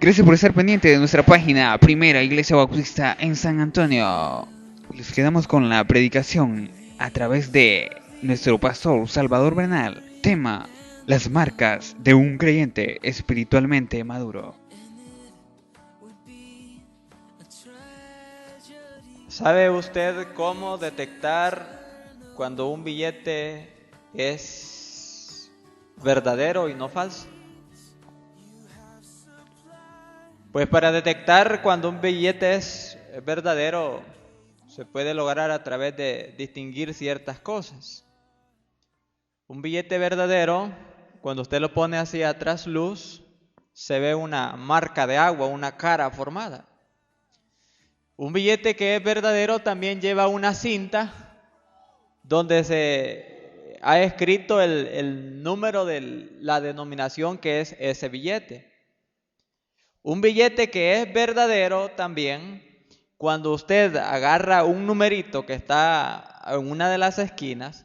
Gracias por estar pendiente de nuestra página Primera Iglesia Bautista en San Antonio. Les quedamos con la predicación a través de nuestro pastor Salvador Bernal. Tema: las marcas de un creyente espiritualmente maduro. ¿Sabe usted cómo detectar cuando un billete es verdadero y no falso? Pues para detectar cuando un billete es verdadero, se puede lograr a través de distinguir ciertas cosas. Un billete verdadero, cuando usted lo pone así a trasluz, se ve una marca de agua, una cara formada. Un billete que es verdadero también lleva una cinta donde se ha escrito el número de la denominación que es ese billete. Un billete que es verdadero también, cuando usted agarra un numerito que está en una de las esquinas,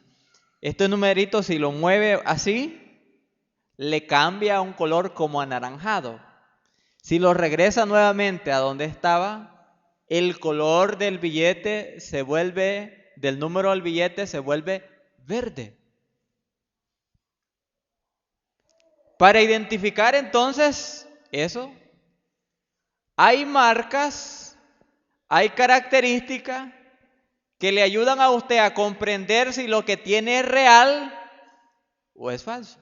este numerito, si lo mueve así, le cambia un color como anaranjado. Si lo regresa nuevamente a donde estaba, el color del billete se vuelve, del número del billete se vuelve verde. Para identificar entonces eso, hay marcas, hay características que le ayudan a usted a comprender si lo que tiene es real o es falso.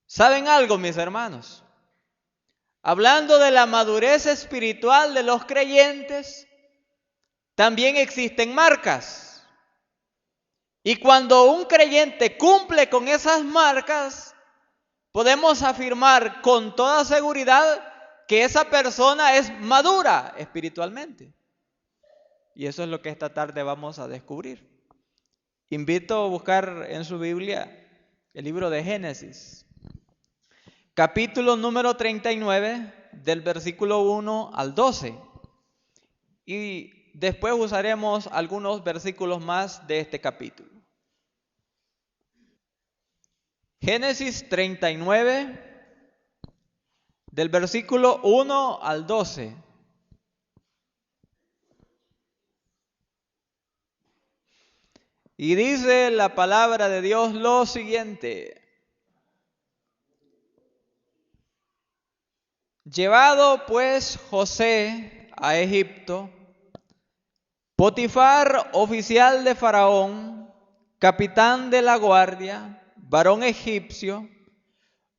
¿Saben algo, mis hermanos? Hablando de la madurez espiritual de los creyentes, también existen marcas. Y cuando un creyente cumple con esas marcas, podemos afirmar con toda seguridad que esa persona es madura espiritualmente. Y eso es lo que esta tarde vamos a descubrir. Invito a buscar en su Biblia el libro de Génesis, capítulo número 39, del versículo 1 al 12. Y después usaremos algunos versículos más de este capítulo. Génesis 39, del versículo 1 al 12. Y dice la palabra de Dios lo siguiente: llevado pues José a Egipto, Potifar, oficial de Faraón, capitán de la guardia, varón egipcio,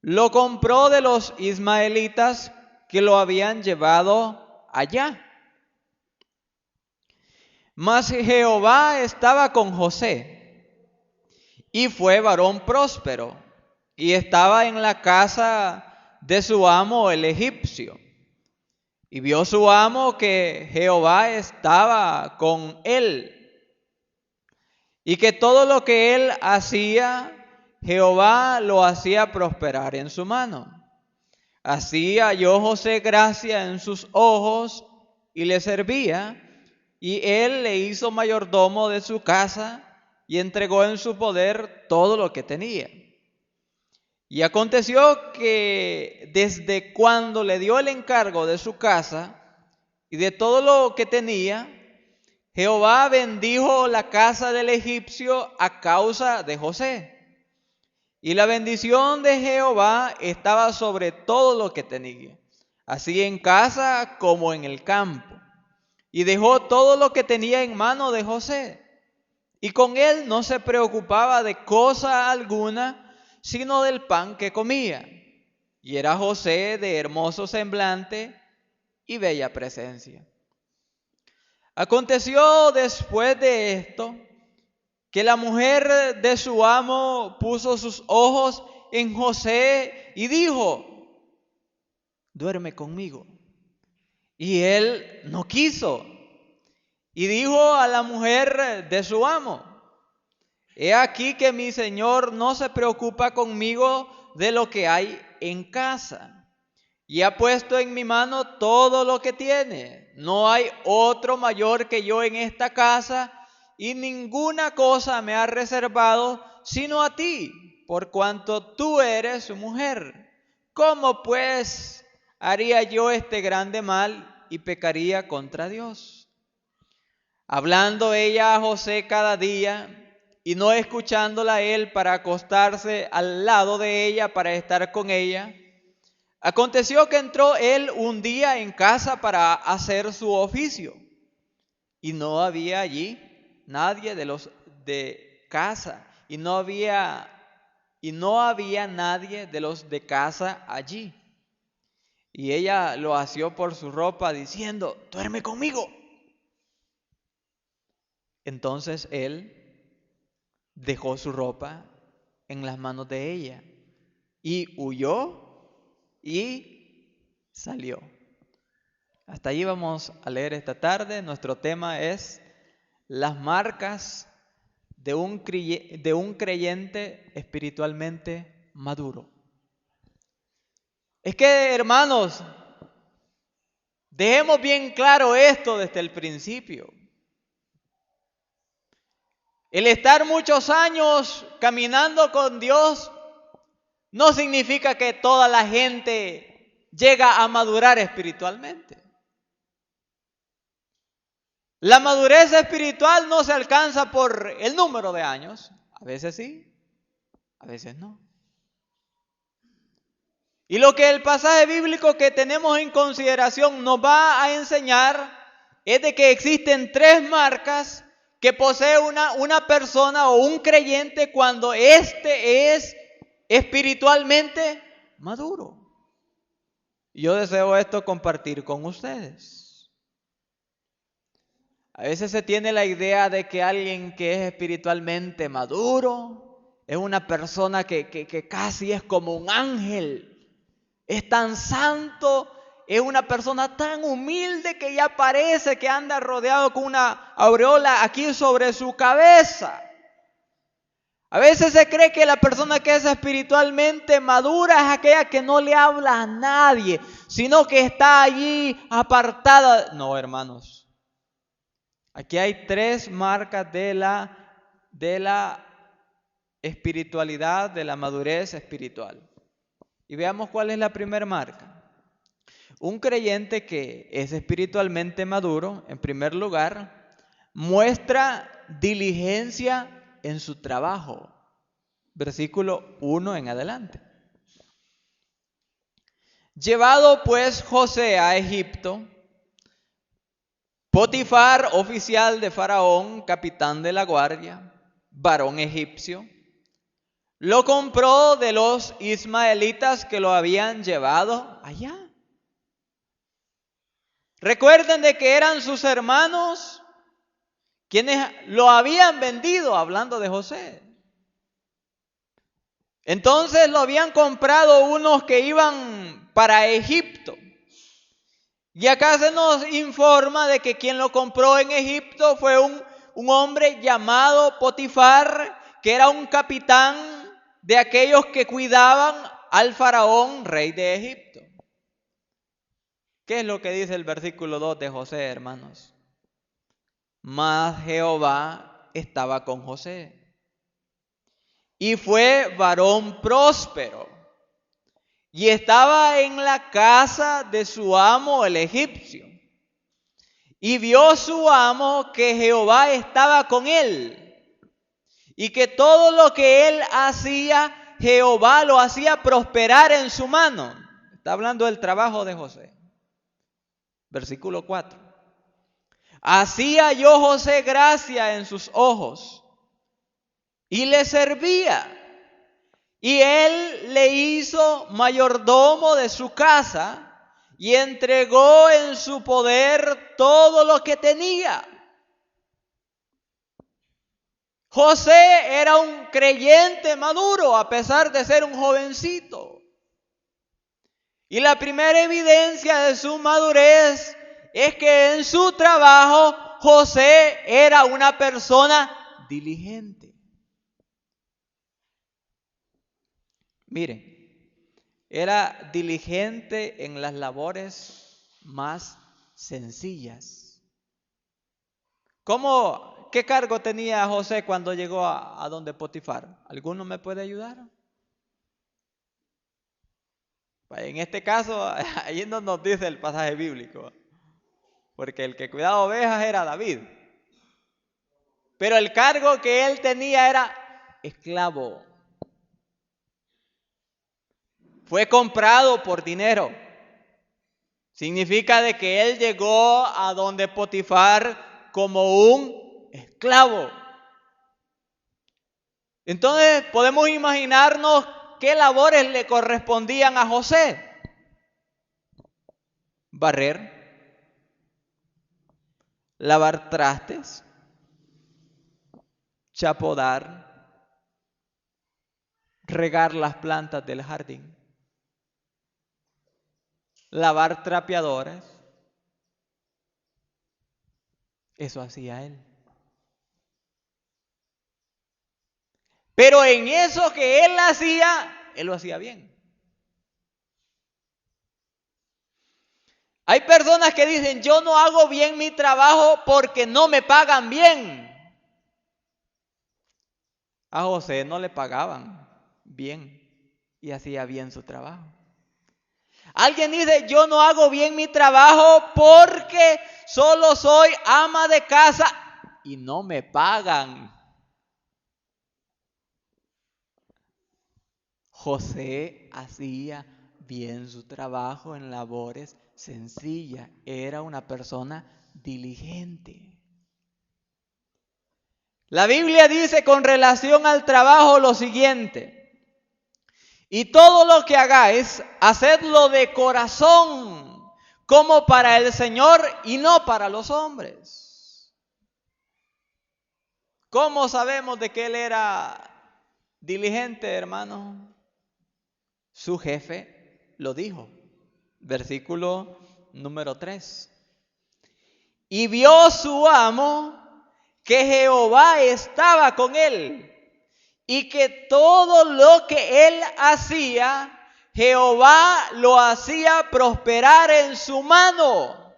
lo compró de los ismaelitas que lo habían llevado allá. Mas Jehová estaba con José, y fue varón próspero, y estaba en la casa de su amo el egipcio. Y vio su amo que Jehová estaba con él, y que todo lo que él hacía, Jehová lo hacía prosperar en su mano. Así halló José gracia en sus ojos, y le servía, y él le hizo mayordomo de su casa, y entregó en su poder todo lo que tenía. Y aconteció que desde cuando le dio el encargo de su casa y de todo lo que tenía, Jehová bendijo la casa del egipcio a causa de José. Y la bendición de Jehová estaba sobre todo lo que tenía, así en casa como en el campo. Y dejó todo lo que tenía en mano de José. Y con él no se preocupaba de cosa alguna, sino del pan que comía. Y era José de hermoso semblante y bella presencia. Aconteció después de esto, que la mujer de su amo puso sus ojos en José y dijo: duerme conmigo. Y él no quiso. Y dijo a la mujer de su amo: he aquí que mi señor no se preocupa conmigo de lo que hay en casa, y ha puesto en mi mano todo lo que tiene. No hay otro mayor que yo en esta casa, y ninguna cosa me ha reservado sino a ti, por cuanto tú eres su mujer. ¿Cómo pues haría yo este grande mal y pecaría contra Dios. Hablando ella a José cada día y no escuchándola a él para acostarse al lado de ella para estar con ella, aconteció que entró él un día en casa para hacer su oficio y no había allí nadie de los de casa y no había nadie de los de casa allí. Y ella lo asió por su ropa diciendo: duerme conmigo. Entonces él dejó su ropa en las manos de ella y huyó y salió. Hasta allí vamos a leer esta tarde. Nuestro tema es las marcas de un creyente espiritualmente maduro. Es que, hermanos, dejemos bien claro esto desde el principio. El estar muchos años caminando con Dios no significa que toda la gente llega a madurar espiritualmente. La madurez espiritual no se alcanza por el número de años. A veces sí, a veces no. Y lo que el pasaje bíblico que tenemos en consideración nos va a enseñar es de que existen 3 marcas que posee una persona o un creyente cuando éste es espiritualmente maduro. Yo deseo esto compartir con ustedes. A veces se tiene la idea de que alguien que es espiritualmente maduro es una persona que casi es como un ángel, es tan santo, es una persona tan humilde que ya parece que anda rodeado con una aureola aquí sobre su cabeza. A veces se cree que la persona que es espiritualmente madura es aquella que no le habla a nadie, sino que está allí apartada. No, hermanos. Aquí hay 3 marcas de la espiritualidad, de la madurez espiritual. Y veamos cuál es la primera marca. Un creyente que es espiritualmente maduro, en primer lugar, muestra diligencia en su trabajo. Versículo 1 en adelante. Llevado pues José a Egipto, Potifar, oficial de Faraón, capitán de la guardia, varón egipcio, lo compró de los ismaelitas que lo habían llevado allá. Recuerden de que eran sus hermanos quienes lo habían vendido, hablando de José. Entonces lo habían comprado unos que iban para Egipto. Y acá se nos informa de que quien lo compró en Egipto fue un hombre llamado Potifar, que era un capitán de aquellos que cuidaban al faraón, rey de Egipto. ¿Qué es lo que dice el versículo 2 de José, hermanos? Mas Jehová estaba con José y fue varón próspero y estaba en la casa de su amo el egipcio. Y vio su amo que Jehová estaba con él y que todo lo que él hacía, Jehová lo hacía prosperar en su mano. Está hablando del trabajo de José. Versículo 4. Hacía yo José gracia en sus ojos y le servía. Y él le hizo mayordomo de su casa y entregó en su poder todo lo que tenía. José era un creyente maduro a pesar de ser un jovencito. Y la primera evidencia de su madurez es que en su trabajo José era una persona diligente. Miren, era diligente en las labores más sencillas. ¿Qué cargo tenía José cuando llegó a donde Potifar? ¿Alguno me puede ayudar? En este caso, ahí no nos dice el pasaje bíblico, porque el que cuidaba ovejas era David. Pero el cargo que él tenía era esclavo. Fue comprado por dinero. Significa de que él llegó a donde Potifar como un esclavo. Entonces podemos imaginarnos qué labores le correspondían a José. Barrer, lavar trastes, chapodar, regar las plantas del jardín, lavar trapeadores. Eso hacía él. Pero en eso que él hacía, él lo hacía bien. Hay personas que dicen, yo no hago bien mi trabajo porque no me pagan bien. A José no le pagaban bien y hacía bien su trabajo. Alguien dice, yo no hago bien mi trabajo porque solo soy ama de casa y no me pagan. José hacía bien su trabajo en labores sencillas. Era una persona diligente. La Biblia dice con relación al trabajo lo siguiente: y todo lo que hagáis, hacedlo de corazón, como para el Señor y no para los hombres. ¿Cómo sabemos de que él era diligente, hermano? Su jefe lo dijo. Versículo número 3. Y vio su amo que Jehová estaba con él, y que todo lo que él hacía, Jehová lo hacía prosperar en su mano.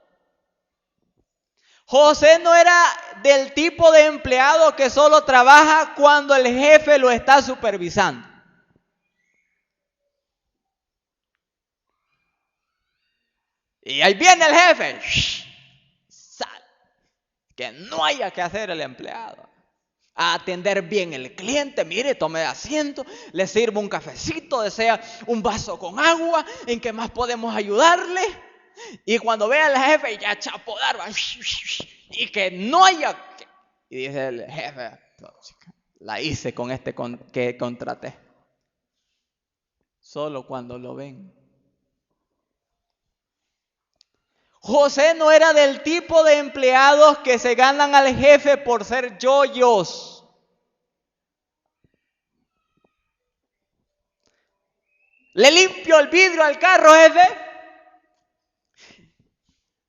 José no era del tipo de empleado que solo trabaja cuando el jefe lo está supervisando. Y ahí viene el jefe. Sal. Que no haya que hacer el empleado. A atender bien el cliente, mire, tome asiento, le sirvo un cafecito, desea un vaso con agua, ¿en qué más podemos ayudarle? Y cuando vea al jefe, ya chapodar, y que no haya, y dice el jefe, la hice con este que contraté. Solo cuando lo ven. José no era del tipo de empleados que se ganan al jefe por ser yoyos. Le limpio el vidrio al carro, jefe.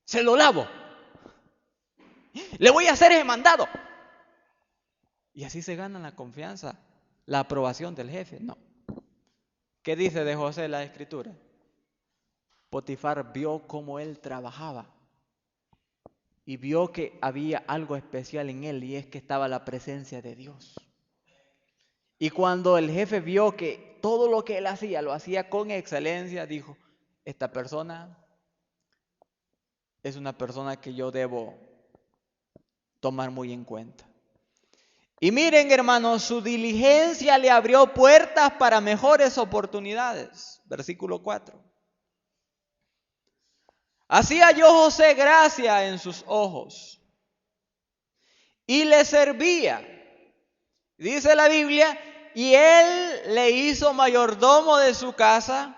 Se lo lavo. Le voy a hacer ese mandado. Y así se gana la confianza, la aprobación del jefe. No. ¿Qué dice de José la Escritura? Potifar vio cómo él trabajaba y vio que había algo especial en él, y es que estaba la presencia de Dios. Y cuando el jefe vio que todo lo que él hacía, lo hacía con excelencia, dijo, esta persona es una persona que yo debo tomar muy en cuenta. Y miren, hermanos, su diligencia le abrió puertas para mejores oportunidades. Versículo 4. Así halló José gracia en sus ojos y le servía. Dice la Biblia, y él le hizo mayordomo de su casa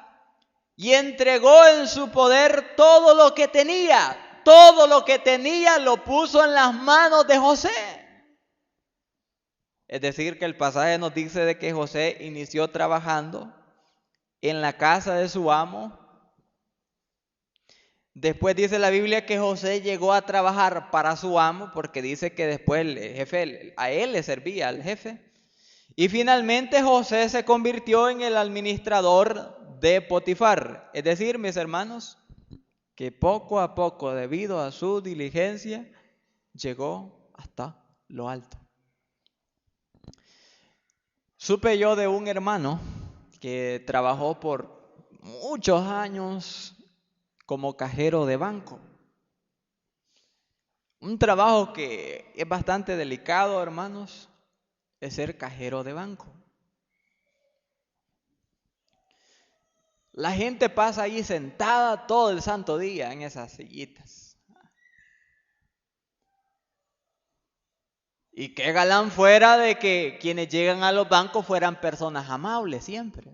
y entregó en su poder todo lo que tenía. Todo lo que tenía lo puso en las manos de José. Es decir, que el pasaje nos dice de que José inició trabajando en la casa de su amo. Después dice la Biblia que José llegó a trabajar para su amo, porque dice que después el jefe, a él le servía al jefe. Y finalmente José se convirtió en el administrador de Potifar. Es decir, mis hermanos, que poco a poco, debido a su diligencia, llegó hasta lo alto. Supe yo de un hermano que trabajó por muchos años como cajero de banco. Un trabajo que es bastante delicado, hermanos, es ser cajero de banco. La gente pasa ahí sentada todo el santo día en esas sillitas. Y qué galán fuera de que quienes llegan a los bancos fueran personas amables siempre.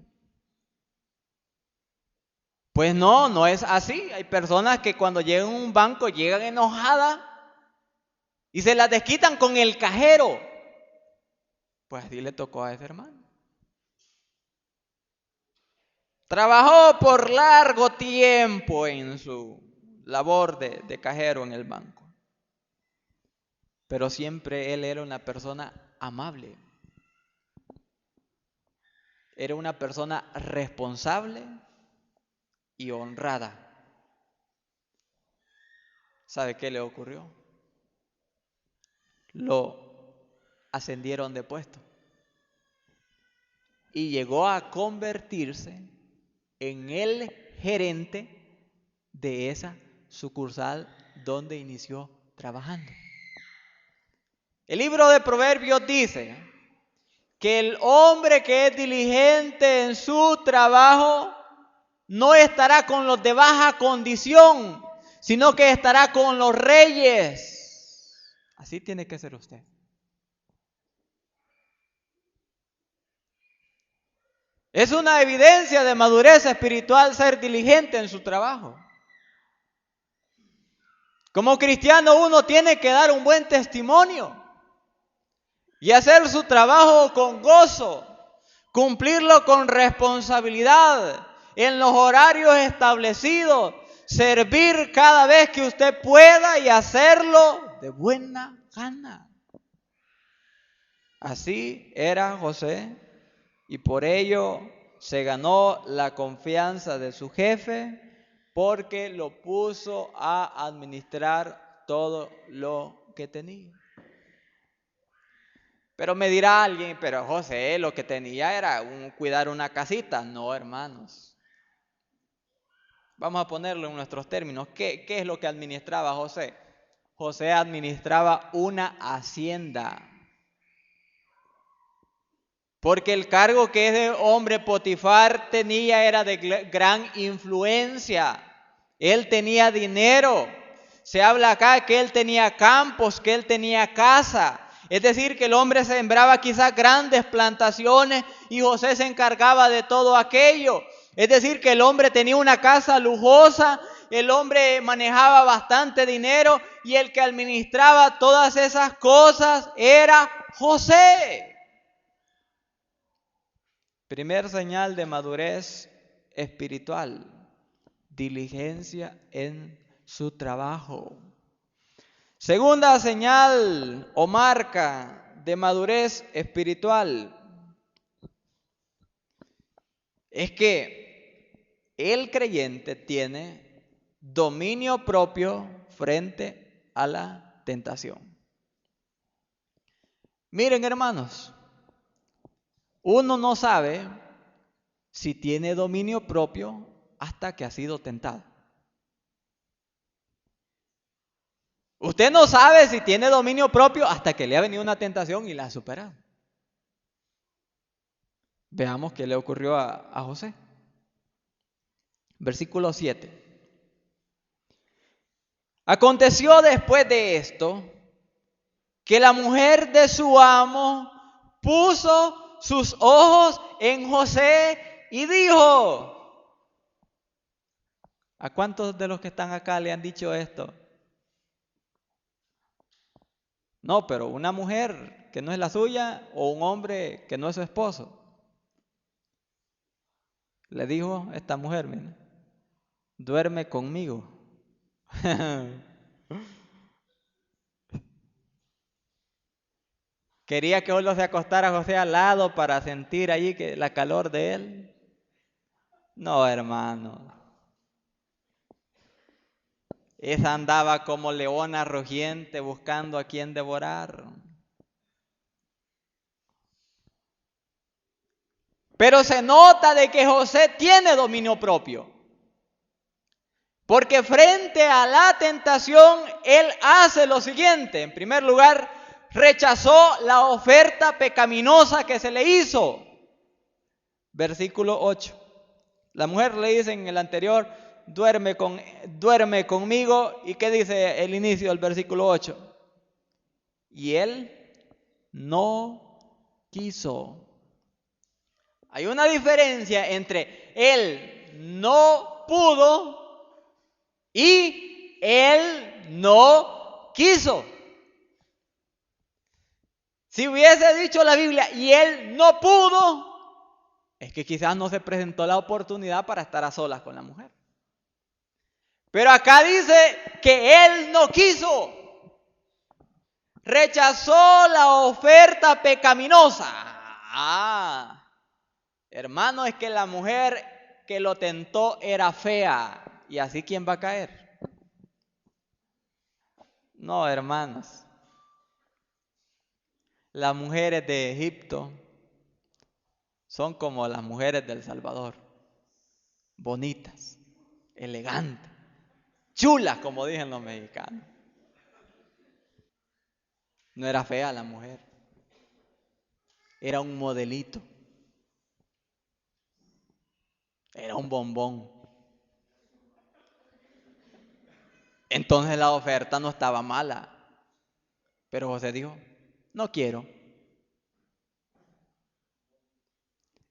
Pues no, no es así. Hay personas que cuando llegan a un banco llegan enojadas y se las desquitan con el cajero. Pues así le tocó a ese hermano. Trabajó por largo tiempo en su labor de cajero en el banco. Pero siempre él era una persona amable. Era una persona responsable y honrada. ¿Sabe qué le ocurrió? Lo ascendieron de puesto y llegó a convertirse en el gerente de esa sucursal donde inició trabajando. El libro de Proverbios dice que el hombre que es diligente en su trabajo no estará con los de baja condición, sino que estará con los reyes. Así tiene que ser usted. Es una evidencia de madurez espiritual ser diligente en su trabajo. Como cristiano uno tiene que dar un buen testimonio y hacer su trabajo con gozo, cumplirlo con responsabilidad, en los horarios establecidos, servir cada vez que usted pueda y hacerlo de buena gana. Así era José y por ello se ganó la confianza de su jefe porque lo puso a administrar todo lo que tenía. Pero me dirá alguien, pero José lo que tenía era cuidar una casita. No, hermanos. Vamos a ponerlo en nuestros términos. ¿Qué es lo que administraba José? José administraba una hacienda. Porque el cargo que ese hombre Potifar tenía era de gran influencia. Él tenía dinero. Se habla acá que él tenía campos, que él tenía casa. Es decir, que el hombre sembraba quizás grandes plantaciones y José se encargaba de todo aquello. Es decir, que el hombre tenía una casa lujosa, el hombre manejaba bastante dinero y el que administraba todas esas cosas era José. Primer señal de madurez espiritual, diligencia en su trabajo. Segunda señal o marca de madurez espiritual es que el creyente tiene dominio propio frente a la tentación. Miren, hermanos, uno no sabe si tiene dominio propio hasta que ha sido tentado. Usted no sabe si tiene dominio propio hasta que le ha venido una tentación y la ha superado. Veamos qué le ocurrió a José. Versículo 7. Aconteció después de esto que la mujer de su amo puso sus ojos en José y dijo: ¿a cuántos de los que están acá le han dicho esto? No, pero una mujer que no es la suya o un hombre que no es su esposo. Le dijo esta mujer: mira, duerme conmigo. Quería que uno se acostara a José al lado para sentir allí la calor de él. No, hermano. Esa andaba como leona rugiente buscando a quien devorar. Pero se nota de que José tiene dominio propio. Porque frente a la tentación, él hace lo siguiente. En primer lugar, rechazó la oferta pecaminosa que se le hizo. Versículo 8. La mujer le dice en el anterior, duerme conmigo. ¿Y qué dice el inicio del versículo 8? Y él no quiso. Hay una diferencia entre él no pudo y él no quiso. Si hubiese dicho la Biblia y él no pudo, es que quizás no se presentó la oportunidad para estar a solas con la mujer. Pero acá dice que él no quiso. Rechazó la oferta pecaminosa. Hermano, es que la mujer que lo tentó era fea. ¿Y así quién va a caer? No, hermanos. Las mujeres de Egipto son como las mujeres del Salvador. Bonitas, elegantes, chulas, como dicen los mexicanos. No era fea la mujer. Era un modelito. Era un bombón. Entonces la oferta no estaba mala. Pero José dijo, no quiero.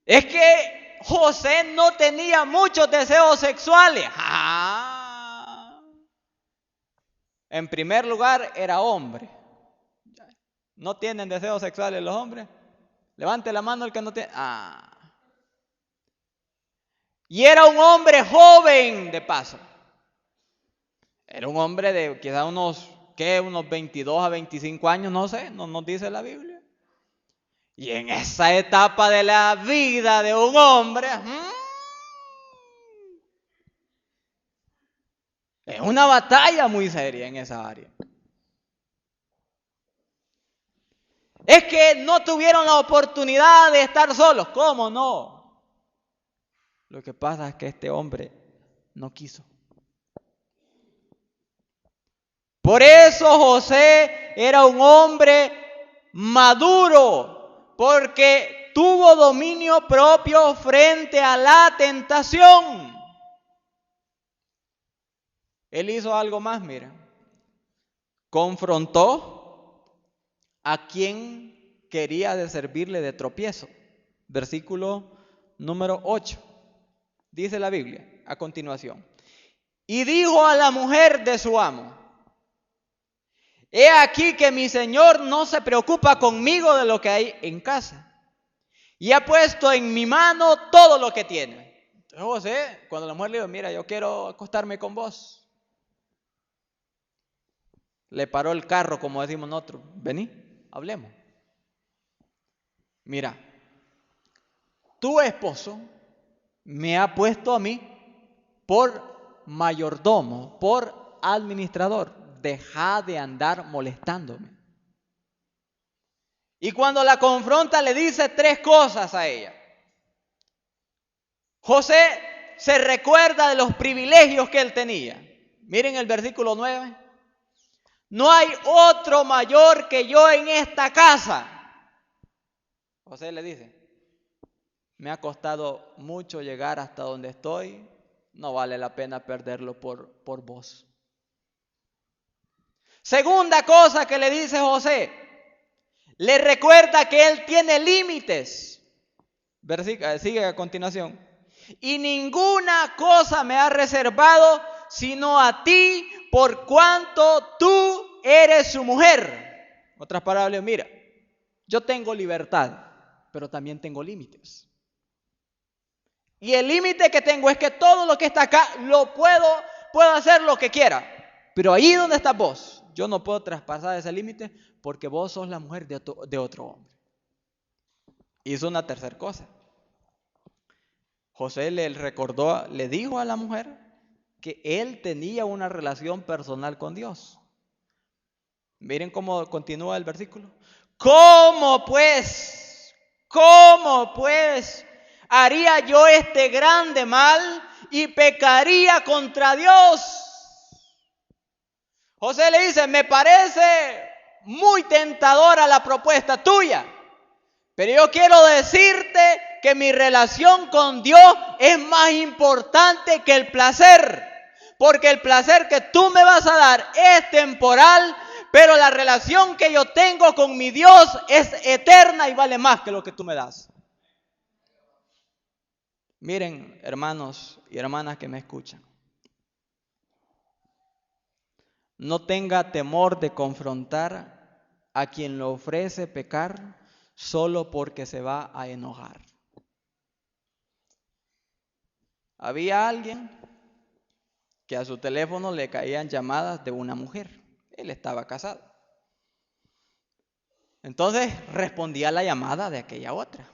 Es que José no tenía muchos deseos sexuales. En primer lugar, era hombre. ¿No tienen deseos sexuales los hombres? Levante la mano el que no tiene. Y era un hombre joven, de paso. Era un hombre de quizás unos 22 a 25 años, no sé, no nos dice la Biblia. Y en esa etapa de la vida de un hombre, es una batalla muy seria en esa área. Es que no tuvieron la oportunidad de estar solos. ¿Cómo no? Lo que pasa es que este hombre no quiso. Por eso José era un hombre maduro, porque tuvo dominio propio frente a la tentación. Él hizo algo más, mira. Confrontó a quien quería de servirle de tropiezo. Versículo número 8. Dice la Biblia a continuación. Y dijo a la mujer de su amo: he aquí que mi señor no se preocupa conmigo de lo que hay en casa, y ha puesto en mi mano todo lo que tiene. Entonces José, cuando la mujer le dijo, mira, yo quiero acostarme con vos, le paró el carro, como decimos nosotros. Vení, hablemos. Mira, tu esposo me ha puesto a mí por mayordomo, por administrador. Deja de andar molestándome. Y cuando la confronta le dice 3 cosas a ella. José se recuerda de los privilegios que él tenía. Miren el versículo 9. No hay otro mayor que yo en esta casa. José le dice, me ha costado mucho llegar hasta donde estoy, no vale la pena perderlo por vos. Segunda cosa que le dice José, le recuerda que él tiene límites. Sigue a continuación. Y ninguna cosa me ha reservado sino a ti, por cuanto tú eres su mujer. Otras palabras, mira, yo tengo libertad, pero también tengo límites. Y el límite que tengo es que todo lo que está acá lo puedo hacer lo que quiera. Pero ahí donde estás vos, yo no puedo traspasar ese límite porque vos sos la mujer de otro hombre. Hizo una tercera cosa. José le dijo a la mujer que él tenía una relación personal con Dios. Miren cómo continúa el versículo. ¿Cómo pues haría yo este grande mal y pecaría contra Dios. José le dice, me parece muy tentadora la propuesta tuya, pero yo quiero decirte que mi relación con Dios es más importante que el placer, porque el placer que tú me vas a dar es temporal, pero la relación que yo tengo con mi Dios es eterna y vale más que lo que tú me das. Miren, hermanos y hermanas que me escuchan, no tenga temor de confrontar a quien le ofrece pecar solo porque se va a enojar. Había alguien que a su teléfono le caían llamadas de una mujer. Él estaba casado. Entonces respondía a la llamada de aquella otra.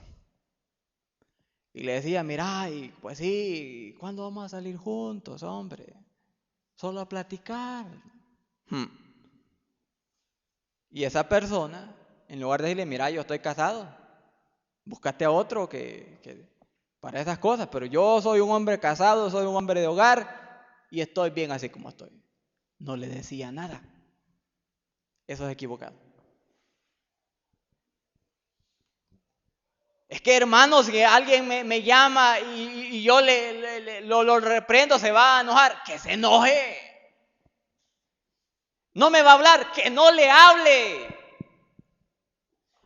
Y le decía, mira, y pues sí, ¿cuándo vamos a salir juntos, hombre? Solo a platicar. Y esa persona, en lugar de decirle, mira, yo estoy casado, búscate a otro que para esas cosas, pero yo soy un hombre casado, soy un hombre de hogar y estoy bien así como estoy. No le decía nada. Eso es equivocado. Es que, hermanos, si alguien me llama y yo lo reprendo, se va a enojar. Que se enoje. No me va a hablar, que no le hable.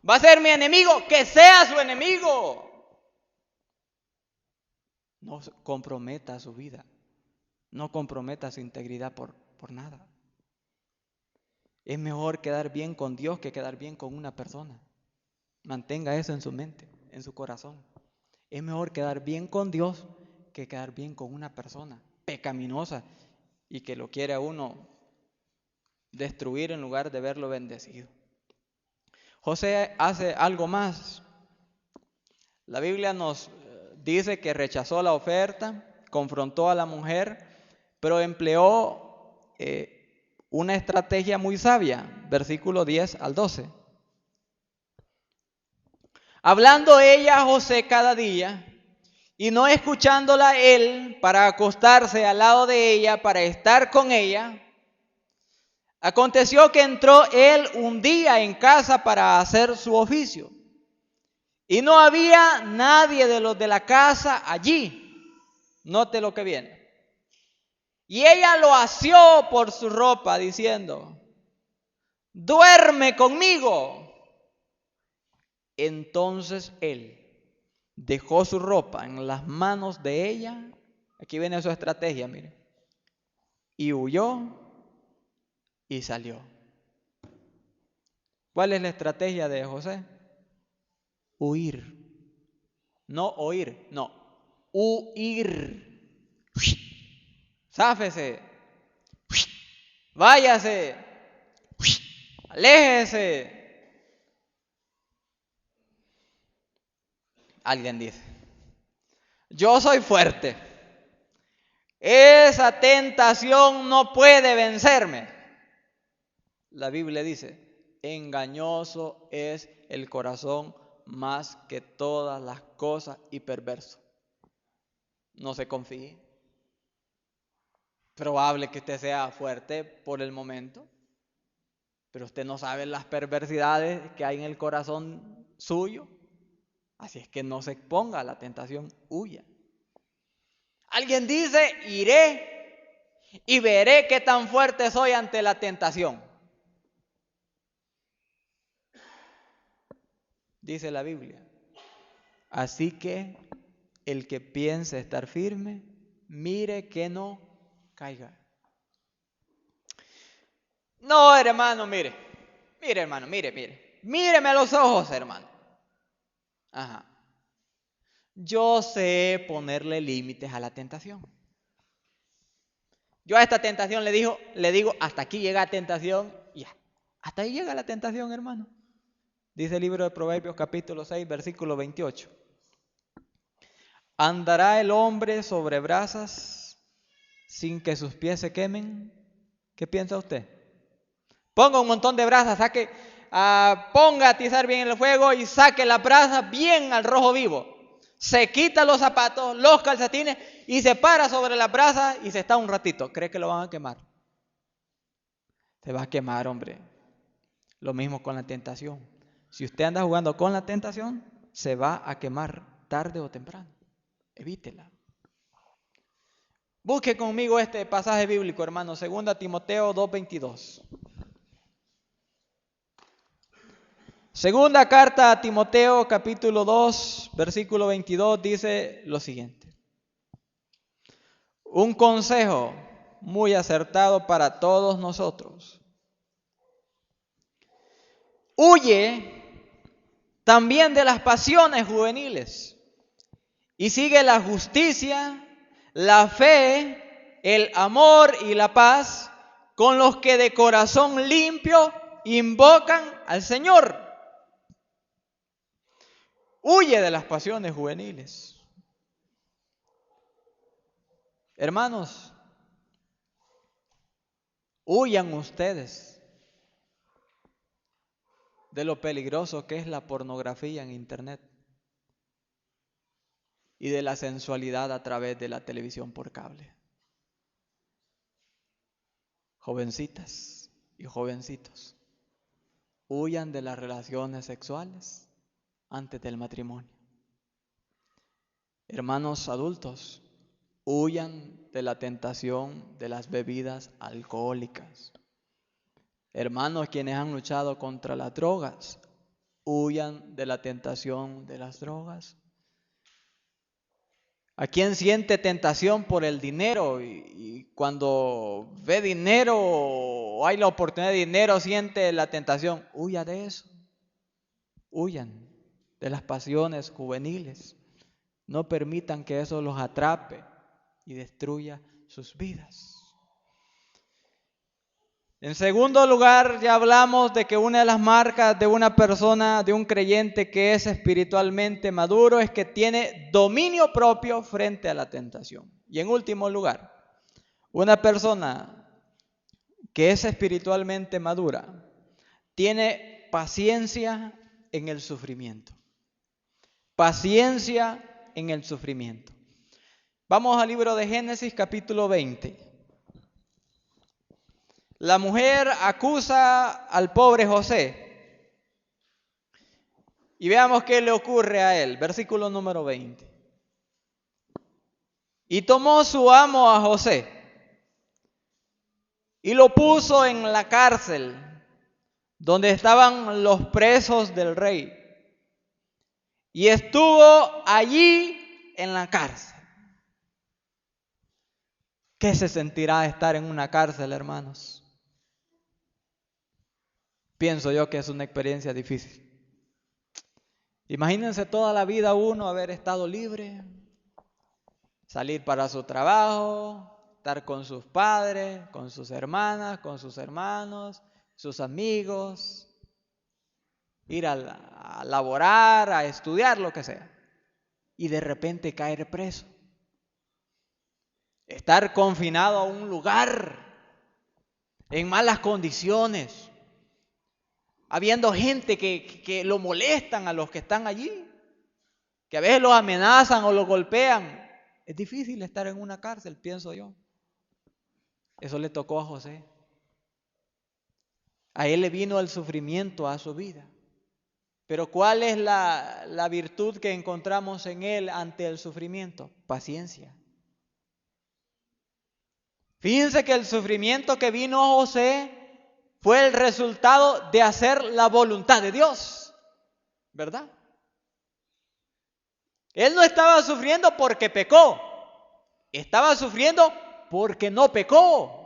Va a ser mi enemigo, que sea su enemigo. No comprometa su vida. No comprometa su integridad por nada. Es mejor quedar bien con Dios que quedar bien con una persona. Mantenga eso en su mente, en su corazón. Es mejor quedar bien con Dios que quedar bien con una persona pecaminosa y que lo quiere a uno destruir en lugar de verlo bendecido. José hace algo más. La Biblia nos dice que rechazó la oferta, confrontó a la mujer, pero empleó una estrategia muy sabia. Versículo 10 al 12. Hablando ella a José cada día y no escuchándola él para acostarse al lado de ella, para estar con ella, aconteció que entró él un día en casa para hacer su oficio y no había nadie de los de la casa allí. Note lo que viene. Y ella lo asió por su ropa diciendo, duerme conmigo. Entonces él dejó su ropa en las manos de ella. Aquí viene su estrategia, mire. Y huyó y salió. ¿Cuál es la estrategia de José? Huir. No oír, no. Huir. Záfese. Váyase. Aléjese. Alguien dice, yo soy fuerte. Esa tentación no puede vencerme. La Biblia dice, engañoso es el corazón más que todas las cosas y perverso. No se confíe. Probable que usted sea fuerte por el momento, pero usted no sabe las perversidades que hay en el corazón suyo. Así es que no se exponga a la tentación, huya. Alguien dice, iré y veré qué tan fuerte soy ante la tentación. Dice la Biblia. Así que el que piense estar firme, mire que no caiga. No, hermano, mire. Mire, hermano, mire. Míreme a los ojos, hermano. Ajá. Yo sé ponerle límites a la tentación. Yo a esta tentación le digo, hasta aquí llega la tentación, ya. Hasta ahí llega la tentación, hermano. Dice el libro de Proverbios capítulo 6, versículo 28. ¿Andará el hombre sobre brasas sin que sus pies se quemen? ¿Qué piensa usted? Ponga un montón de brasas, ponga a atizar bien el fuego y saque la brasa bien al rojo vivo. se quita los zapatos, los calcetines y se para sobre la brasa y se está un ratito. ¿Cree que lo van a quemar? Se va a quemar, hombre. Lo mismo con la tentación. Si usted anda jugando con la tentación, se va a quemar tarde o temprano. Evítela. Busque conmigo este pasaje bíblico, hermano, 2 Timoteo 2:22. Segunda carta a Timoteo, capítulo 2, versículo 22, dice lo siguiente. Un consejo muy acertado para todos nosotros. Huye también de las pasiones juveniles y sigue la justicia, la fe, el amor y la paz con los que de corazón limpio invocan al Señor. Huye de las pasiones juveniles. Hermanos, huyan ustedes de lo peligroso que es la pornografía en internet y de la sensualidad a través de la televisión por cable. Jovencitas y jovencitos, huyan de las relaciones sexuales antes del matrimonio. Hermanos adultos, huyan de la tentación de las bebidas alcohólicas. Hermanos quienes han luchado contra las drogas, huyan de la tentación de las drogas. ¿A quién siente tentación por el dinero? Y cuando ve dinero o hay la oportunidad de dinero, siente la tentación. Huya de eso. Huyan de las pasiones juveniles. No permitan que eso los atrape y destruya sus vidas. En segundo lugar, ya hablamos de que una de las marcas de una persona, de un creyente que es espiritualmente maduro, es que tiene dominio propio frente a la tentación. Y en último lugar, una persona que es espiritualmente madura tiene paciencia en el sufrimiento. Paciencia en el sufrimiento. Vamos al libro de Génesis, capítulo 20. La mujer acusa al pobre José. Y veamos qué le ocurre a él. Versículo número 20. Y tomó su amo a José y lo puso en la cárcel donde estaban los presos del rey. Y estuvo allí en la cárcel. ¿Qué se sentirá estar en una cárcel, hermanos? Pienso yo que es una experiencia difícil. Imagínense toda la vida uno haber estado libre, salir para su trabajo, estar con sus padres, con sus hermanas, con sus hermanos, sus amigos, ir a laborar, a estudiar, lo que sea. Y de repente caer preso. Estar confinado a un lugar en malas condiciones, habiendo gente que lo molestan a los que están allí, que a veces los amenazan o los golpean. Es difícil estar en una cárcel, pienso yo. Eso le tocó a José. A él le vino el sufrimiento a su vida. Pero ¿cuál es la virtud que encontramos en él ante el sufrimiento? Paciencia. Fíjense que el sufrimiento que vino a José fue el resultado de hacer la voluntad de Dios, ¿verdad? Él no estaba sufriendo porque pecó, estaba sufriendo porque no pecó.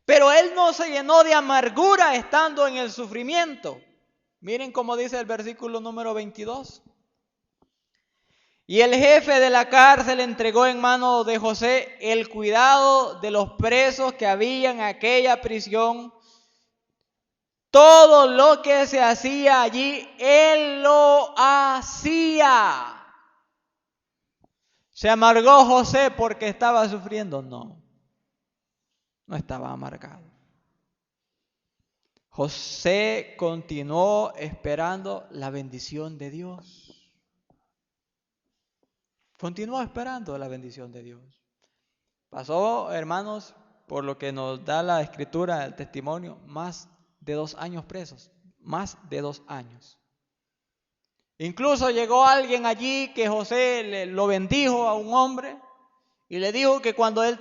Pero él no se llenó de amargura estando en el sufrimiento. Miren cómo dice el versículo número 22. Y el jefe de la cárcel entregó en manos de José el cuidado de los presos que había en aquella prisión. Todo lo que se hacía allí, él lo hacía. ¿Se amargó José porque estaba sufriendo? No, no estaba amargado. José continuó esperando la bendición de Dios. Continuó esperando la bendición de Dios. Pasó, hermanos, por lo que nos da la escritura, el testimonio, más de 2 años presos. Más de 2 años. Incluso llegó alguien allí que José lo bendijo a un hombre y le dijo que cuando él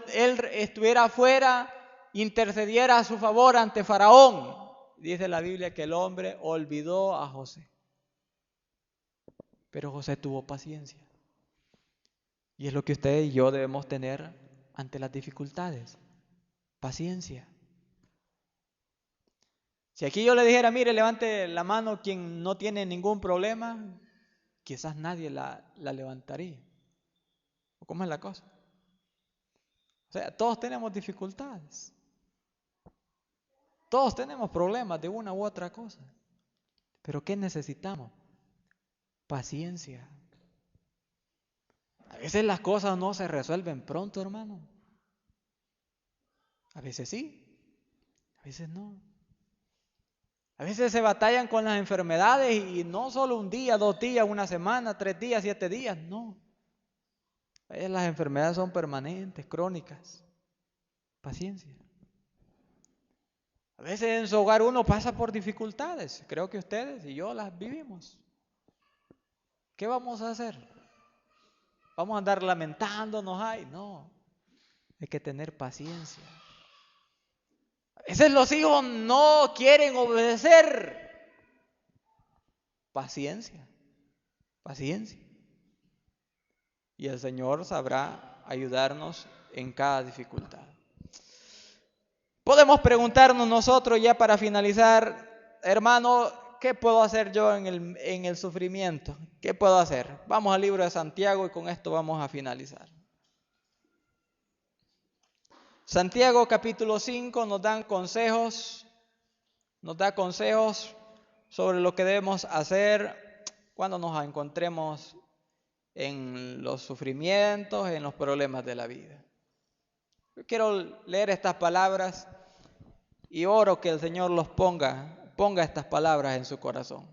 estuviera afuera, intercediera a su favor ante Faraón. Dice la Biblia que el hombre olvidó a José. Pero José tuvo paciencia. Y es lo que usted y yo debemos tener ante las dificultades. Paciencia. Si aquí yo le dijera, mire, levante la mano quien no tiene ningún problema, quizás nadie la levantaría. ¿Cómo es la cosa? O sea, todos tenemos dificultades. Todos tenemos problemas de una u otra cosa. Pero ¿qué necesitamos? Paciencia. A veces las cosas no se resuelven pronto, hermano. A veces sí, a veces no. A veces se batallan con las enfermedades y no solo un día, 2 días, una semana, 3 días, 7 días, no. A veces las enfermedades son permanentes, crónicas. Paciencia. A veces en su hogar uno pasa por dificultades. Creo que ustedes y yo las vivimos. ¿Qué vamos a hacer? ¿Vamos a andar lamentándonos? Ay, no. Hay que tener paciencia. A veces los hijos no quieren obedecer. Paciencia. Paciencia. Y el Señor sabrá ayudarnos en cada dificultad. Podemos preguntarnos nosotros ya para finalizar, hermano, ¿qué puedo hacer yo en el sufrimiento? ¿Qué puedo hacer? Vamos al libro de Santiago y con esto vamos a finalizar. Santiago capítulo 5 nos da consejos sobre lo que debemos hacer cuando nos encontremos en los sufrimientos, en los problemas de la vida. Yo quiero leer estas palabras y oro que el Señor ponga estas palabras en su corazón.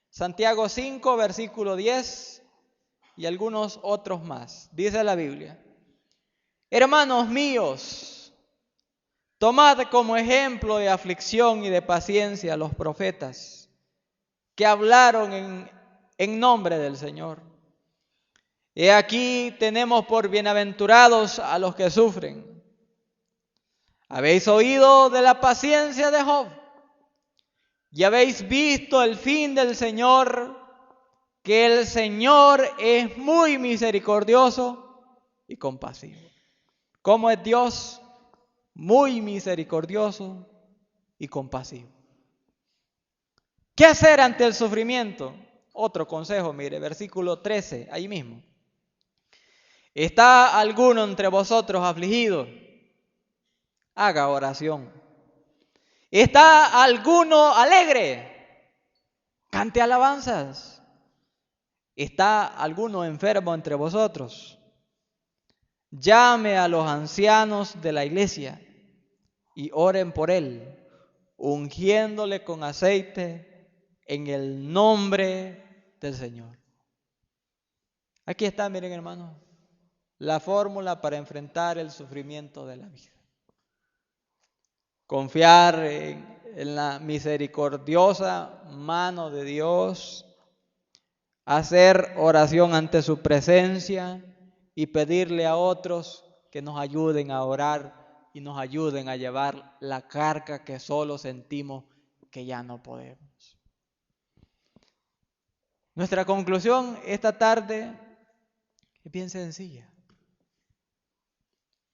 Santiago 5, versículo 10 y algunos otros más. Dice la Biblia: hermanos míos, tomad como ejemplo de aflicción y de paciencia a los profetas que hablaron en nombre del Señor. He aquí tenemos por bienaventurados a los que sufren. Habéis oído de la paciencia de Job y habéis visto el fin del Señor, que el Señor es muy misericordioso y compasivo. ¿Cómo es Dios? Muy misericordioso y compasivo. ¿Qué hacer ante el sufrimiento? Otro consejo, mire, versículo 13, ahí mismo. ¿Está alguno entre vosotros afligido? Haga oración. ¿Está alguno alegre? Cante alabanzas. ¿Está alguno enfermo entre vosotros? Llame a los ancianos de la iglesia y oren por él, ungiéndole con aceite en el nombre del Señor. Aquí está, miren hermanos, la fórmula para enfrentar el sufrimiento de la vida. Confiar en la misericordiosa mano de Dios, hacer oración ante su presencia y pedirle a otros que nos ayuden a orar y nos ayuden a llevar la carga que solo sentimos que ya no podemos. Nuestra conclusión esta tarde es bien sencilla.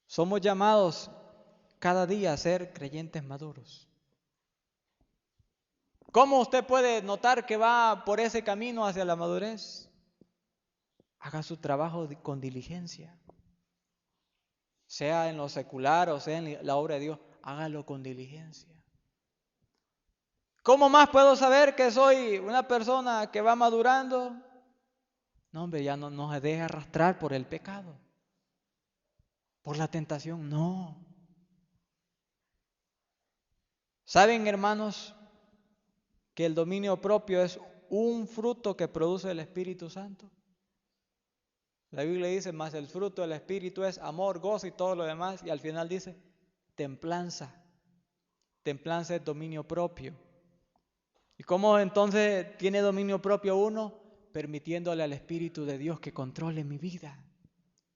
Somos llamados cada día a ser creyentes maduros. ¿Cómo usted puede notar que va por ese camino hacia la madurez? Haga su trabajo con diligencia. Sea en lo secular o sea en la obra de Dios, hágalo con diligencia. ¿Cómo más puedo saber que soy una persona que va madurando? No, hombre, ya no se deje arrastrar por el pecado, por la tentación, no. ¿Saben, hermanos? que el dominio propio es un fruto que produce el Espíritu Santo? La Biblia dice, más el fruto del Espíritu es amor, gozo y todo lo demás, y al final dice, templanza. Templanza es dominio propio. ¿Y cómo entonces tiene dominio propio uno? Permitiéndole al Espíritu de Dios que controle mi vida,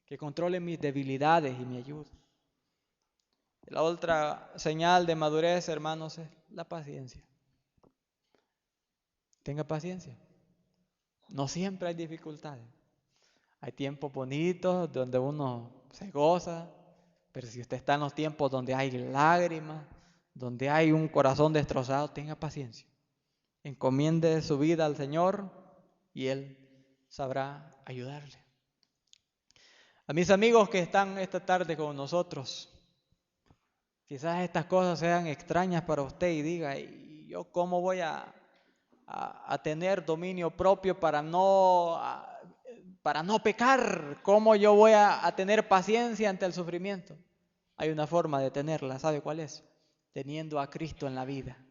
que controle mis debilidades y me ayude. La otra señal de madurez, hermanos, es la paciencia. Tenga paciencia. No siempre hay dificultades. Hay tiempos bonitos donde uno se goza, pero si usted está en los tiempos donde hay lágrimas, donde hay un corazón destrozado, tenga paciencia. Encomiende su vida al Señor y Él sabrá ayudarle. A mis amigos que están esta tarde con nosotros, quizás estas cosas sean extrañas para usted y diga, ¿y yo cómo voy a tener dominio propio para no pecar? ¿Cómo yo voy a tener paciencia ante el sufrimiento? Hay una forma de tenerla, ¿sabe cuál es? Teniendo a Cristo en la vida.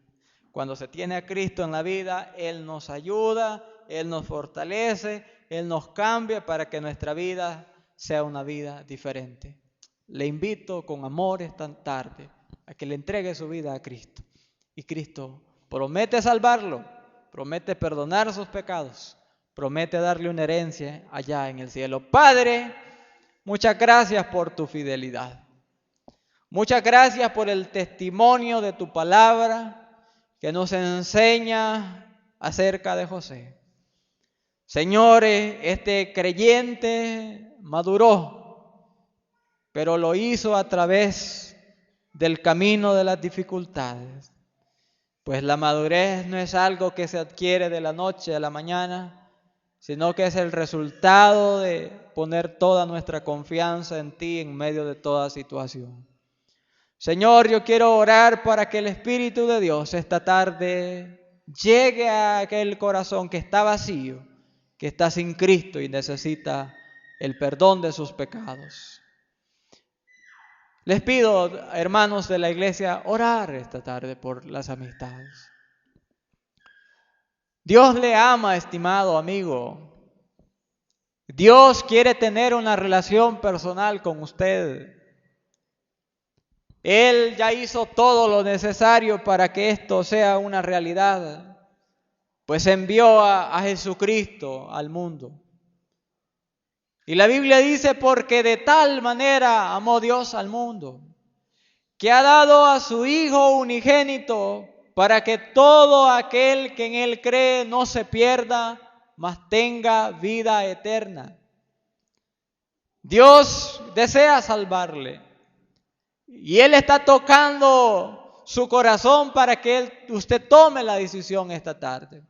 Cuando se tiene a Cristo en la vida, Él nos ayuda, Él nos fortalece, Él nos cambia para que nuestra vida sea una vida diferente. Le invito con amor esta tarde a que le entregue su vida a Cristo. Y Cristo promete salvarlo, promete perdonar sus pecados, promete darle una herencia allá en el cielo. Padre, muchas gracias por tu fidelidad. Muchas gracias por el testimonio de tu palabra que nos enseña acerca de José. Señor, este creyente maduró, pero lo hizo a través del camino de las dificultades. Pues la madurez no es algo que se adquiere de la noche a la mañana, sino que es el resultado de poner toda nuestra confianza en ti en medio de toda situación. Señor, yo quiero orar para que el Espíritu de Dios esta tarde llegue a aquel corazón que está vacío, que está sin Cristo y necesita el perdón de sus pecados. Les pido, hermanos de la iglesia, orar esta tarde por las amistades. Dios le ama, estimado amigo. Dios quiere tener una relación personal con usted. Él ya hizo todo lo necesario para que esto sea una realidad, pues envió a Jesucristo al mundo. Y la Biblia dice, porque de tal manera amó Dios al mundo, que ha dado a su Hijo unigénito, para que todo aquel que en Él cree no se pierda, mas tenga vida eterna. Dios desea salvarle. Y Él está tocando su corazón para que usted tome la decisión esta tarde.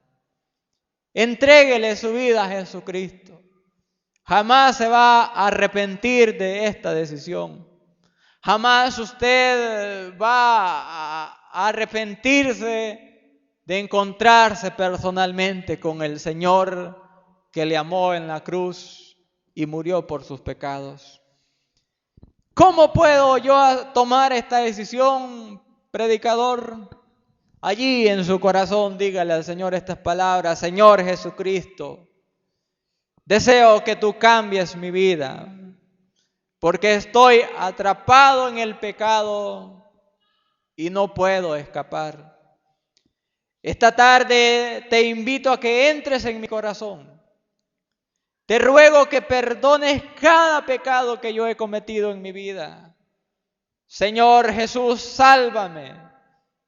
Entréguele su vida a Jesucristo. Jamás se va a arrepentir de esta decisión. Jamás usted va a arrepentirse de encontrarse personalmente con el Señor que le amó en la cruz y murió por sus pecados. ¿Cómo puedo yo tomar esta decisión, predicador? Allí en su corazón dígale al Señor estas palabras: Señor Jesucristo, deseo que tú cambies mi vida, porque estoy atrapado en el pecado y no puedo escapar. Esta tarde te invito a que entres en mi corazón. Te ruego que perdones cada pecado que yo he cometido en mi vida. Señor Jesús, sálvame.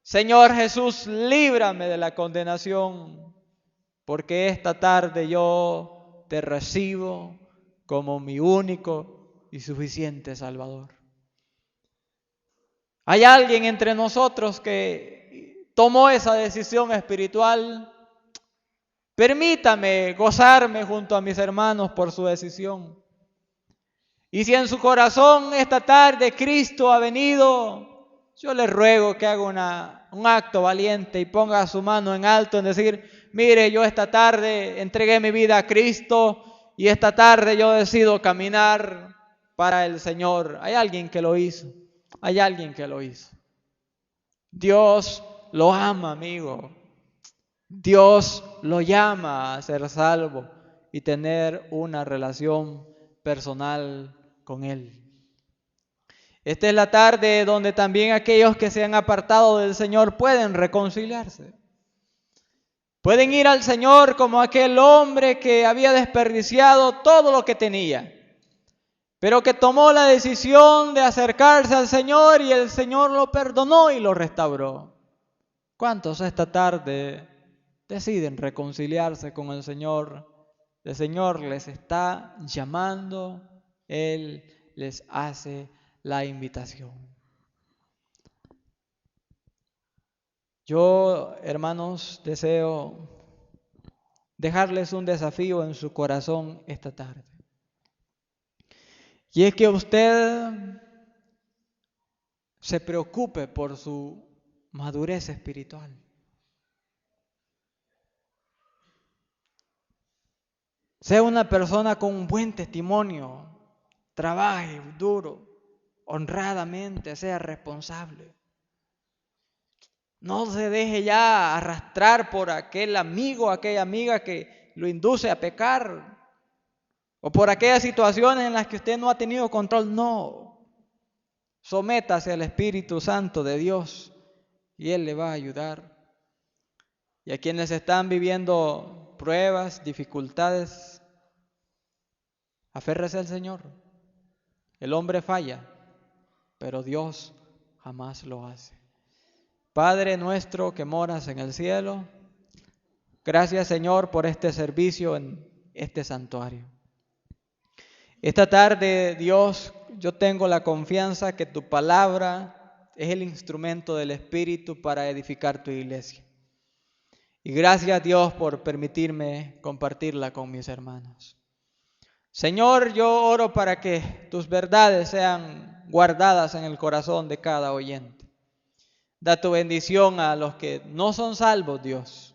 Señor Jesús, líbrame de la condenación, porque esta tarde yo te recibo como mi único y suficiente Salvador. ¿Hay alguien entre nosotros que tomó esa decisión espiritual? Permítame gozarme junto a mis hermanos por su decisión. Y si en su corazón esta tarde Cristo ha venido, yo le ruego que haga un acto valiente y ponga su mano en alto en decir: mire, yo esta tarde entregué mi vida a Cristo y esta tarde yo decido caminar para el Señor. Hay alguien que lo hizo. Hay alguien que lo hizo. Dios lo ama, amigo. Dios lo llama a ser salvo y tener una relación personal con Él. Esta es la tarde donde también aquellos que se han apartado del Señor pueden reconciliarse. Pueden ir al Señor como aquel hombre que había desperdiciado todo lo que tenía, pero que tomó la decisión de acercarse al Señor y el Señor lo perdonó y lo restauró. ¿Cuántos esta tarde deciden reconciliarse con el Señor? El Señor les está llamando, Él les hace la invitación. Yo, hermanos, deseo dejarles un desafío en su corazón esta tarde. Y es que usted se preocupe por su madurez espiritual. Sea una persona con un buen testimonio, trabaje duro, honradamente, sea responsable. No se deje ya arrastrar por aquel amigo, aquella amiga que lo induce a pecar, o por aquellas situaciones en las que usted no ha tenido control. No, sométase al Espíritu Santo de Dios y Él le va a ayudar. Y a quienes están viviendo pruebas, dificultades, aférrese al Señor. El hombre falla, pero Dios jamás lo hace. Padre nuestro que moras en el cielo, gracias Señor por este servicio en este santuario. Esta tarde, Dios, yo tengo la confianza que tu palabra es el instrumento del Espíritu para edificar tu iglesia. Y gracias Dios por permitirme compartirla con mis hermanos. Señor, yo oro para que tus verdades sean guardadas en el corazón de cada oyente. Da tu bendición a los que no son salvos, Dios.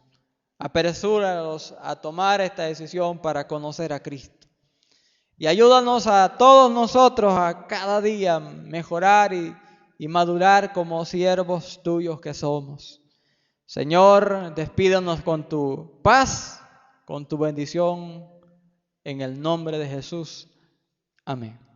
Apresúralos a tomar esta decisión para conocer a Cristo. Y ayúdanos a todos nosotros a cada día mejorar y madurar como siervos tuyos que somos. Señor, despídanos con tu paz, con tu bendición, en el nombre de Jesús. Amén.